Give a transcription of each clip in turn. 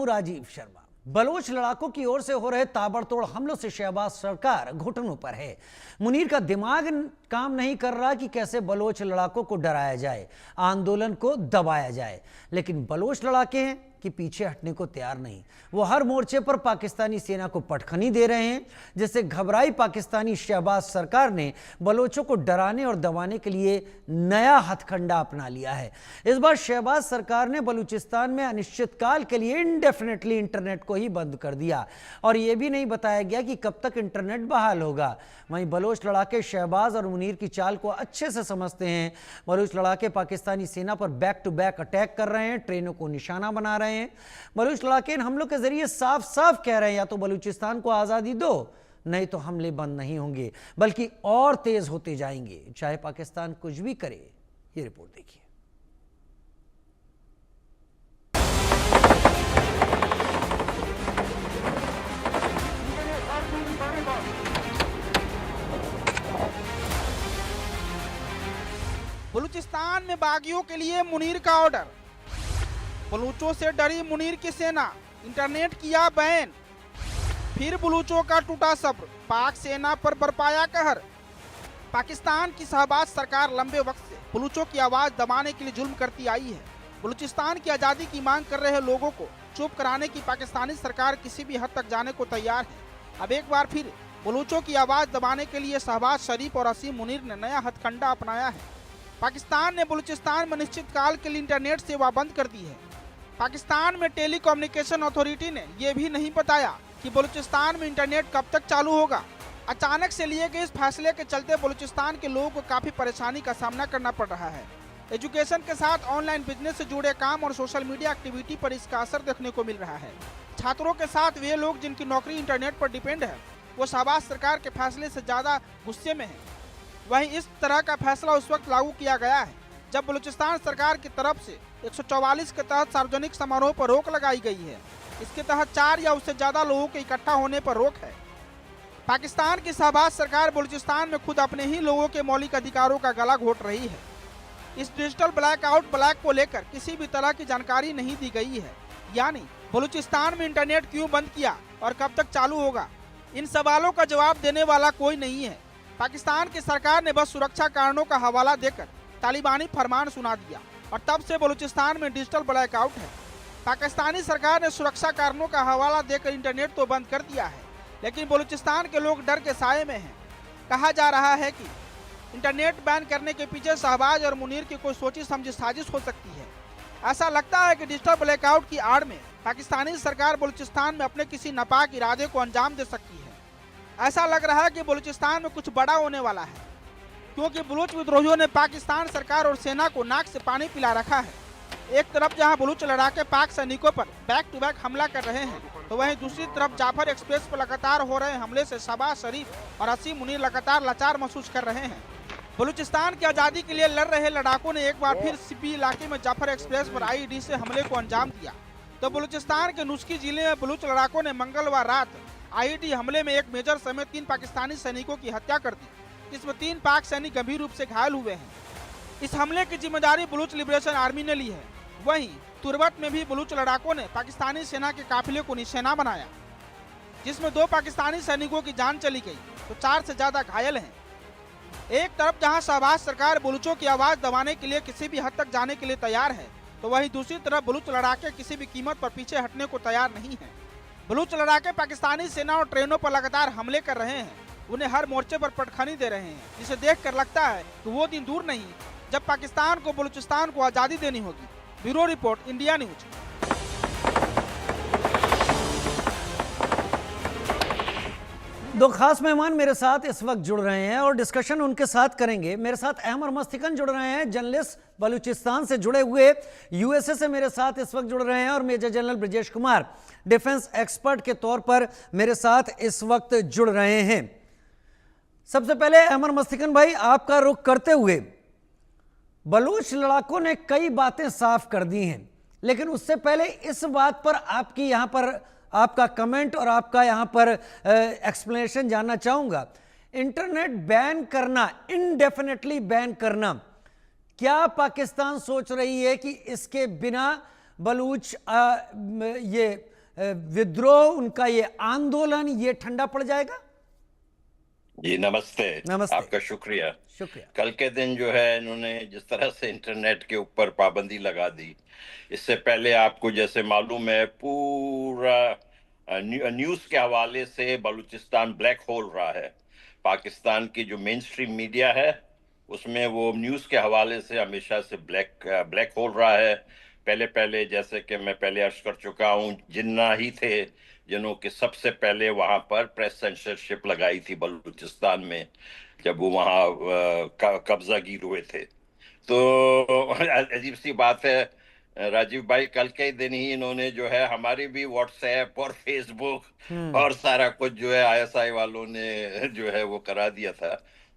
Rajiv Sharma. Bloch लड़ाकों की ओर से हो रहे ताबड़तोड़ हमलों से शहबाज सरकार घुटनों पर है। मुनीर का दिमाग काम नहीं कर रहा कि कैसे बलोच लड़ाकों को डराया जाए, आंदोलन को दबाया जाए, लेकिन बलोच लड़ाके हैं कि पीछे हटने को तैयार नहीं। वो हर मोर्चे पर पाकिस्तानी सेना को पटखनी दे रहे हैं, जिससे घबराई पाकिस्तानी शहबाज सरकार ने बलोचों को डराने और दबाने के लिए नया हथकंडा अपना लिया है। इस बार शहबाज सरकार ने बलूचिस्तान में अनिश्चितकाल के लिए इंडेफिनेटली इंटरनेट को ही बंद कर दिया और यह भी नहीं बताया गया कि कब तक इंटरनेट बहाल होगा। वहीं बलोच लड़ाके शहबाज और मुनीर की चाल को अच्छे से समझते हैं। बलोच लड़ाके पाकिस्तानी सेना पर बैक टू बैक अटैक कर रहे हैं, ट्रेनों को निशाना बना रहे हैं। बलूच लड़ाके इन हमलों के जरिए साफ साफ कह रहे हैं या तो बलूचिस्तान को आजादी दो, नहीं तो हमले बंद नहीं होंगे बल्कि और तेज होते जाएंगे, चाहे पाकिस्तान कुछ भी करे। ये रिपोर्ट देखिए। बलूचिस्तान में बागियों के लिए मुनीर का ऑर्डर। बलूचों से डरी मुनीर की सेना, इंटरनेट किया बैन। फिर बलूचों का टूटा सब्र, पाक सेना पर बरपाया कहर। पाकिस्तान की शहबाज सरकार लंबे वक्त से बलूचों की आवाज दबाने के लिए जुल्म करती आई है। बलूचिस्तान की आज़ादी की मांग कर रहे लोगों को चुप कराने की पाकिस्तानी सरकार किसी भी हद तक जाने को तैयार है। अब एक बार फिर बलूचों की आवाज दबाने के लिए शहबाज शरीफ और असीम मुनीर ने नया हथकंडा अपनाया है। पाकिस्तान ने बलूचिस्तान में निश्चित काल के लिए इंटरनेट सेवा बंद कर दी है। पाकिस्तान में टेलीकम्युनिकेशन अथॉरिटी ने यह भी नहीं बताया कि बलूचिस्तान में इंटरनेट कब तक चालू होगा। अचानक से लिए गए इस फैसले के चलते बलूचिस्तान के लोगों को काफी परेशानी का सामना करना पड़ रहा है। एजुकेशन के साथ ऑनलाइन बिजनेस से जुड़े काम और सोशल मीडिया एक्टिविटी पर इसका असर देखने को मिल रहा है। छात्रों के साथ वे लोग जिनकी नौकरी इंटरनेट पर डिपेंड है, वो शहबाज सरकार के फैसले से ज्यादा गुस्से में है। वहीं इस तरह का फैसला उस वक्त लागू किया गया है जब बलूचिस्तान सरकार की तरफ से 144 के तहत सार्वजनिक समारोह पर रोक लगाई गई है। इसके तहत 4 या उससे ज्यादा लोगों के इकट्ठा होने पर रोक है। पाकिस्तान की शहबाज सरकार बलूचिस्तान में खुद अपने ही लोगों के मौलिक अधिकारों का गला घोट रही है। इस डिजिटल ब्लैक को लेकर किसी भी तरह की जानकारी नहीं दी गई है, यानी बलूचिस्तान में इंटरनेट क्यों बंद किया और कब तक चालू होगा, इन सवालों का जवाब देने वाला कोई नहीं है। पाकिस्तान की सरकार ने बस सुरक्षा कारणों का हवाला देकर तालिबानी फरमान सुना दिया और तब से बलूचिस्तान में डिजिटल ब्लैकआउट है। पाकिस्तानी सरकार ने सुरक्षा कारणों का हवाला देकर इंटरनेट तो बंद कर दिया है, लेकिन बलूचिस्तान के लोग डर के साए में हैं। कहा जा रहा है कि इंटरनेट बैन करने के पीछे शहबाज और मुनीर की कोई सोची समझी साजिश हो सकती है। ऐसा लगता है कि डिजिटल ब्लैकआउट की आड़ में पाकिस्तानी सरकार बलूचिस्तान में अपने किसी नापाक इरादे को अंजाम दे सकती है। ऐसा लग रहा है कि बलूचिस्तान में कुछ बड़ा होने वाला है, क्योंकि बलूच विद्रोहियों ने पाकिस्तान सरकार और सेना को नाक से पानी पिला रखा है। एक तरफ जहां बलूच लड़ाके पाक सैनिकों पर बैक टू बैक हमला कर रहे हैं, तो वहीं दूसरी तरफ जाफर एक्सप्रेस पर लगातार हो रहे हमले से शहबाज शरीफ और असीम मुनीर लगातार लाचार महसूस कर रहे हैं। बलूचिस्तान की आज़ादी के लिए लड़ रहे लड़ाकों ने एक बार फिर सीपी इलाके में जाफर एक्सप्रेस पर आईईडी से हमले को अंजाम दिया। तो बलूचिस्तान के नुस्की जिले में बलूच लड़ाकों ने मंगलवार रात आईईडी हमले में एक मेजर समेत 3 पाकिस्तानी सैनिकों की हत्या कर दी, जिसमें 3 पाक सैनिक गंभीर रूप से घायल हुए हैं। इस हमले की जिम्मेदारी बलूच लिबरेशन आर्मी ने ली है। वहीं तुर्बत में भी बलूच लड़ाकों ने पाकिस्तानी सेना के काफिले को निशाना बनाया, जिसमें 2 पाकिस्तानी सैनिकों की जान चली गई तो 4 से ज्यादा घायल हैं। एक तरफ जहां शहबाज सरकार बलूचों की आवाज दबाने के लिए किसी भी हद तक जाने के लिए तैयार है, तो वहीं दूसरी तरफ बलूच लड़ाके किसी भी कीमत पर पीछे हटने को तैयार नहीं है। बलूच लड़ाके पाकिस्तानी सेना और ट्रेनों पर लगातार हमले कर रहे हैं, उन्हें हर मोर्चे पर पटखनी दे रहे हैं, जिसे देखकर लगता है कि वो दिन दूर नहीं जब पाकिस्तान को बलूचिस्तान को आज़ादी देनी होगी। Bureau report, India news. दो खास मेहमान मेरे साथ इस वक्त जुड़ रहे हैं और डिस्कशन उनके साथ करेंगे। मेरे साथ अहमर मस्तिकन जुड़ रहे हैं, जर्नलिस्ट बलूचिस्तान से जुड़े हुए, यूएसए से मेरे साथ इस वक्त जुड़ रहे हैं, और major general Brajesh Kumar defence expert के तौर पर मेरे साथ इस वक्त जुड़ रहे हैं। सबसे पहले अहमर मस्तिकन भाई, आपका रुख करते हुए, बलूच लड़ाकों ने कई बातें साफ कर दी हैं, लेकिन उससे पहले इस बात पर आपकी यहां पर आपका कमेंट और आपका यहां पर एक्सप्लेनेशन जानना चाहूंगा। इंटरनेट बैन करना, इनडेफिनेटली बैन करना, क्या पाकिस्तान सोच रही है कि इसके बिना बलूच ये विद्रोह, उनका ये आंदोलन, ये ठंडा पड़ जाएगा? जी नमस्ते। नमस्ते। आपका शुक्रिया। शुक्रिया। कल के दिन जो है इन्होंने जिस तरह से इंटरनेट के ऊपर पाबंदी लगा दी, इससे पहले आपको जैसे मालूम है पूरा न्यूज़ के हवाले से बलूचिस्तान ब्लैक होल रहा है। पाकिस्तान की जो मेन स्ट्रीम मीडिया है उसमें वो न्यूज़ के हवाले से हमेशा से ब्लैक होल रहा है। पहले पहले जैसे कि मैं पहले अर्ज कर चुका हूँ, जिन्ना ही थे जिन्हों के सबसे पहले वहां पर प्रेस सेंसरशिप लगाई थी बलूचिस्तान में, जब वो वहां कब्जागीर हुए थे। तो अजीब सी बात है राजीव भाई, कल के दिन ही इन्होंने जो है हमारी भी व्हाट्सएप और फेसबुक और सारा कुछ जो है आईएसआई वालों ने जो है वो करा दिया था।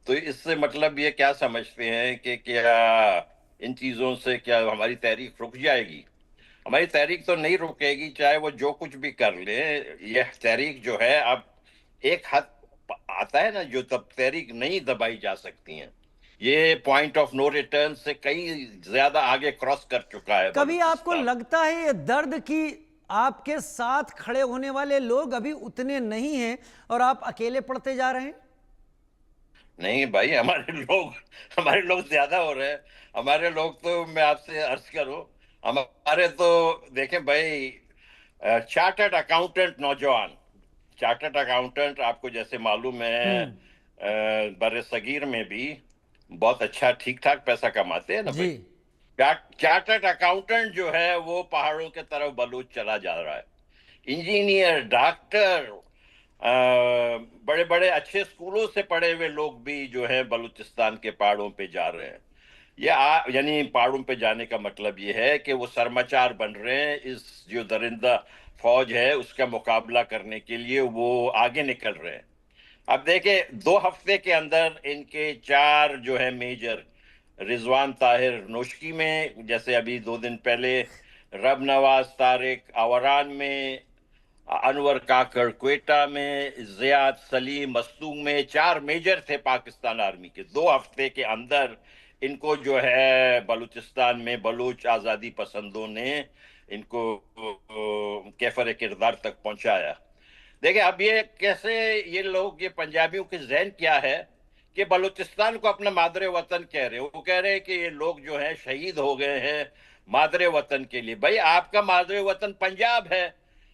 तो इससे मतलब ये क्या समझते हैं कि क्या इन चीजों से क्या हमारी तहरीक रुक जाएगी? हमारी तहरीक तो नहीं रुकेगी, चाहे वो जो कुछ भी कर ले। यह तहरीक जो है अब एक हद आता है ना, जो तब तहरीक नहीं दबाई जा सकती है। ये पॉइंट ऑफ नो रिटर्न से कई ज्यादा आगे क्रॉस कर चुका है। कभी आपको लगता है ये दर्द कि आपके साथ खड़े होने वाले लोग अभी उतने नहीं हैं और आप अकेले पड़ते जा रहे हैं? नहीं भाई, हमारे लोग ज्यादा हो रहे हैं। हमारे लोग तो मैं आपसे अर्ज करूं, हमारे तो देखें भाई, चार्टर्ड अकाउंटेंट नौजवान, चार्टर्ड अकाउंटेंट आपको जैसे मालूम है बर्रे सगीर में भी बहुत अच्छा ठीक ठाक पैसा कमाते हैं ना भाई। चार्टर्ड अकाउंटेंट जो है वो पहाड़ों के तरफ बलूच चला जा रहा है। इंजीनियर, डॉक्टर, बड़े बड़े अच्छे स्कूलों से पढ़े हुए लोग भी जो है बलूचिस्तान के पहाड़ों पे जा रहे हैं। यानी पहाड़ों पे जाने का मतलब ये है कि वो सरमाचार बन रहे हैं। इस जो दरिंदा फौज है उसका मुकाबला करने के लिए वो आगे निकल रहे हैं। अब देखे 2 हफ्ते के अंदर इनके 4 जो है मेजर, रिजवान ताहिर नोशकी में, जैसे अभी 2 दिन पहले रब नवाज तारिक आवारान में, अनवर काकड़ क्वेटा में, जियाद सलीम मस्तूंग में, 4 मेजर थे पाकिस्तान आर्मी के। 2 हफ्ते के अंदर इनको जो है बलूचिस्तान में बलूच आज़ादी पसंदों ने इनको कैफर किरदार तक पहुंचाया। देखिए अब ये कैसे ये लोग, ये पंजाबियों के ज़हन क्या है कि बलूचिस्तान को अपना मादरे वतन कह रहे हैं। वो कह रहे हैं कि ये लोग जो हैं शहीद हो गए हैं मादरे वतन के लिए। भाई आपका मादरे वतन पंजाब है,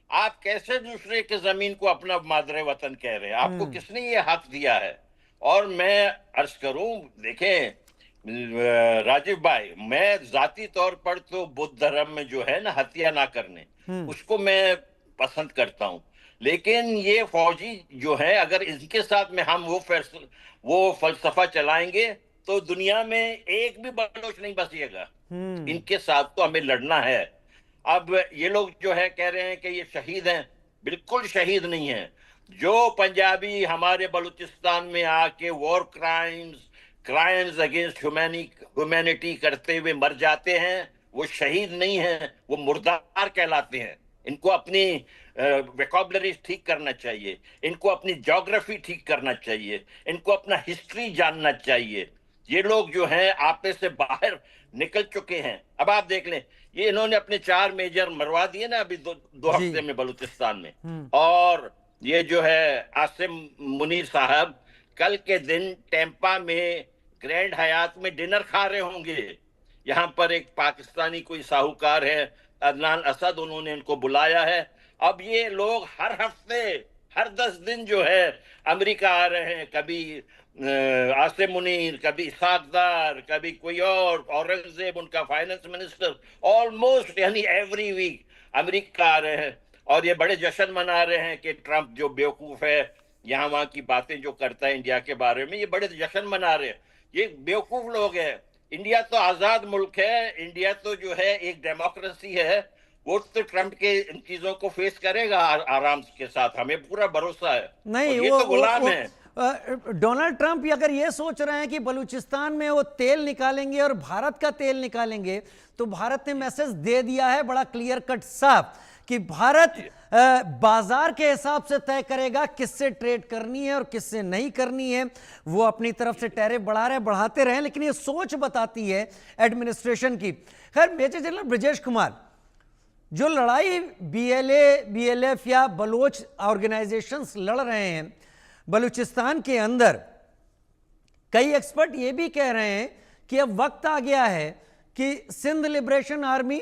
आप कैसे दूसरे के जमीन को अपना मादरे वतन कह रहे हैं? आपको किसने ये हक दिया है? और मैं अर्ज करूं, देखें राजीव भाई, मैं जाती तौर पर तो बुद्ध धर्म में जो है ना हत्या ना करने, उसको मैं पसंद करता हूं। लेकिन ये फौजी जो है, अगर इनके साथ में हम वो फलसफा चलाएंगे तो दुनिया में एक भी बलोच नहीं बचेगा। इनके साथ तो हमें लड़ना है। अब ये लोग जो है कह रहे हैं कि ये शहीद हैं, बिल्कुल शहीद नहीं है। जो पंजाबी हमारे बलूचिस्तान में आके वॉर क्राइम्स अगेंस्ट ह्यूमैनिटी करते हुए मर जाते हैं, वो शहीद नहीं हैं, वो मुर्दार कहलाते हैं। इनको अपनी वोकैबुलरी ठीक करना चाहिए, इनको अपनी ज्योग्राफी ठीक करना चाहिए, इनको अपना हिस्ट्री जानना चाहिए। ये लोग जो हैं आपे से बाहर निकल चुके हैं। अब आप देख लें, ये इन्होंने अपने 4 मेजर मरवा दिए ना अभी 2 हफ्ते में बलूचिस्तान में। और ये जो है आसिम मुनीर साहब कल के दिन टेम्पा में ग्रैंड हयात में डिनर खा रहे होंगे। यहाँ पर एक पाकिस्तानी कोई साहूकार है अदनान असद, उन्होंने इनको बुलाया है। अब ये लोग हर हफ्ते, हर 10 दिन जो है अमेरिका आ रहे हैं, कभी आसिम मुनीर, कभी इसाकदार, कभी कोई और, औरंगजेब उनका फाइनेंस मिनिस्टर, ऑलमोस्ट यानी एवरी वीक अमेरिका आ रहे हैं। और ये बड़े जश्न मना रहे हैं कि ट्रंप जो बेवकूफ है, यहाँ वहां की बातें जो करता है इंडिया के बारे में, ये बड़े जश्न मना रहे हैं। ये बेवकूफ लोग हैं। इंडिया तो आजाद मुल्क है, इंडिया तो जो है एक डेमोक्रेसी है। वो तो ट्रंप के इन चीजों को फेस करेगा आराम के साथ, हमें पूरा भरोसा है। नहीं, ये तो गुलाम है। डोनाल्ड ट्रंप अगर ये सोच रहे हैं कि बलूचिस्तान में वो तेल निकालेंगे और भारत का तेल निकालेंगे, तो भारत ने मैसेज दे दिया है बड़ा क्लियर कट साफ कि भारत बाजार के हिसाब से तय करेगा किससे ट्रेड करनी है और किससे नहीं करनी है। वो अपनी तरफ से टैरिफ बढ़ाते रहे, लेकिन ये सोच बताती है एडमिनिस्ट्रेशन की। खैर, मेजर जनरल ब्रजेश कुमार, जो लड़ाई बीएलए, बीएलएफ या बलोच ऑर्गेनाइजेशंस लड़ रहे हैं बलूचिस्तान के अंदर, कई एक्सपर्ट ये भी कह रहे हैं कि अब वक्त आ गया है कि सिंध लिबरेशन आर्मी,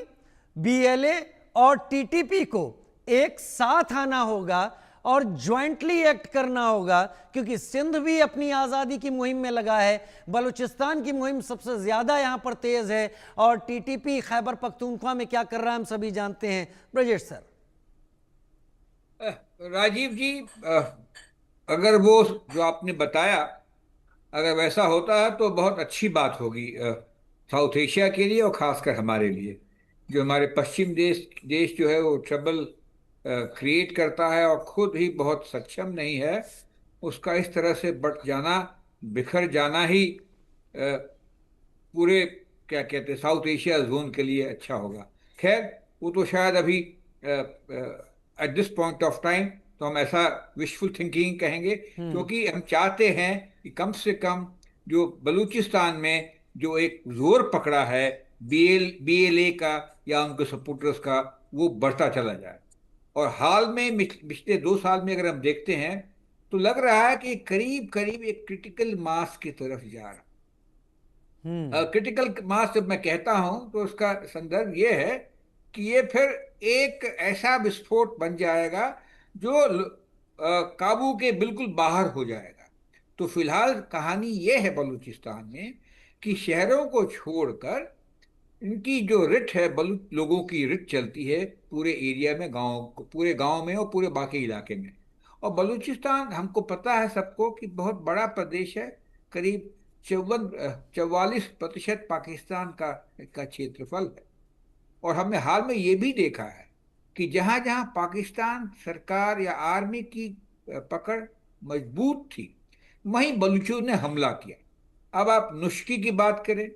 बीएलए और टीटीपी को एक साथ आना होगा और ज्वाइंटली एक्ट करना होगा, क्योंकि सिंध भी अपनी आज़ादी की मुहिम में लगा है, बलूचिस्तान की मुहिम सबसे ज़्यादा यहाँ पर तेज़ है, और टीटीपी खैबर पख्तूनख्वा में क्या कर रहा है हम सभी जानते हैं। ब्रजेश सर। राजीव जी, अगर वो जो आपने बताया अगर वैसा होता है तो बहुत अच्छी बात होगी साउथ एशिया के लिए और ख़ासकर हमारे लिए। जो हमारे पश्चिम देश जो है वो ट्रबल क्रिएट करता है और खुद ही बहुत सक्षम नहीं है, उसका इस तरह से बट जाना, बिखर जाना ही पूरे क्या कहते हैं साउथ एशिया जोन के लिए अच्छा होगा। खैर वो तो शायद अभी at this point of time तो हम ऐसा विशफुल थिंकिंग कहेंगे, क्योंकि हम चाहते हैं कि कम से कम जो बलूचिस्तान में जो एक जोर पकड़ा है बीएलए का या उनके सपोर्टर्स का, वो बढ़ता चला जाए। और हाल में पिछले 2 साल में अगर हम देखते हैं तो लग रहा है कि करीब करीब एक क्रिटिकल मास की तरफ जा रहा। क्रिटिकल मास जब मैं कहता हूं तो उसका संदर्भ ये है कि ये फिर एक ऐसा विस्फोट बन जाएगा जो काबू के बिल्कुल बाहर हो जाएगा। तो फिलहाल कहानी ये है बलूचिस्तान में कि शहरों को छोड़कर इनकी जो रिट है, बलूच लोगों की रिट चलती है पूरे एरिया में, पूरे गांव में और पूरे बाकी इलाके में। और बलूचिस्तान हमको पता है सबको कि बहुत बड़ा प्रदेश है, करीब 44% पाकिस्तान का क्षेत्रफल है। और हमने हाल में ये भी देखा है कि जहाँ जहाँ पाकिस्तान सरकार या आर्मी की पकड़ मजबूत थी, वहीं बलूचों ने हमला किया। अब आप नुश्की की बात करें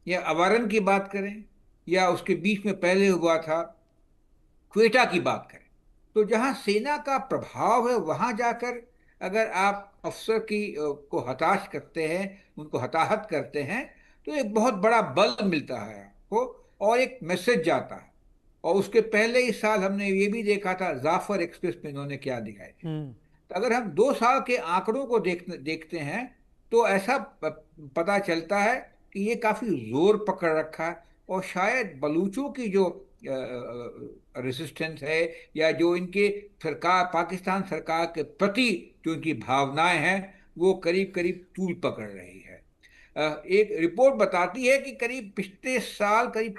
या अवारन की बात करें या उसके बीच में पहले हुआ था क्वेटा की बात करें, तो जहाँ सेना का प्रभाव है वहाँ जाकर अगर आप अफसर को हताश करते हैं, उनको हताहत करते हैं, तो एक बहुत बड़ा बल मिलता है आपको और एक मैसेज जाता है। और उसके पहले इस साल हमने ये भी देखा था जाफर एक्सप्रेस में इन्होंने क्या दिखाया। तो अगर हम 2 साल के आंकड़ों को देखते हैं तो ऐसा पता चलता है कि ये काफ़ी जोर पकड़ रखा है। और शायद बलूचों की जो रेजिस्टेंस है या जो इनके सरकार, पाकिस्तान सरकार के प्रति जो इनकी भावनाएं हैं, वो करीब करीब तूल पकड़ रही है। एक रिपोर्ट बताती है कि करीब पिछले साल करीब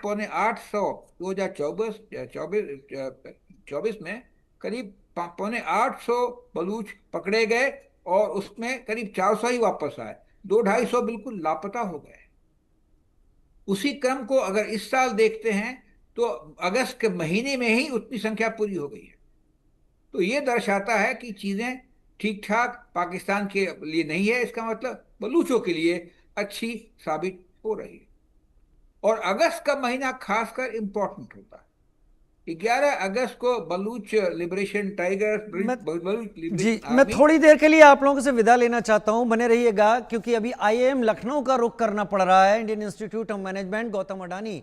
2024 में करीब 850 बलूच पकड़े गए और उसमें करीब 400 ही वापस आए, 200-250 बिल्कुल लापता हो गए। उसी क्रम को अगर इस साल देखते हैं तो अगस्त के महीने में ही उतनी संख्या पूरी हो गई है। तो ये दर्शाता है कि चीज़ें ठीक ठाक पाकिस्तान के लिए नहीं है, इसका मतलब बलूचों के लिए अच्छी साबित हो रही है। और अगस्त का महीना खासकर इम्पोर्टेंट होता है। 11 अगस्त को बलूच लिबरेशन टाइगर जी, मैं थोड़ी देर के लिए आप लोगों से विदा लेना चाहता हूं, बने रहिएगा, क्योंकि अभी आईआईएम लखनऊ का रुख करना पड़ रहा है। Indian institute of management, Gautam Adani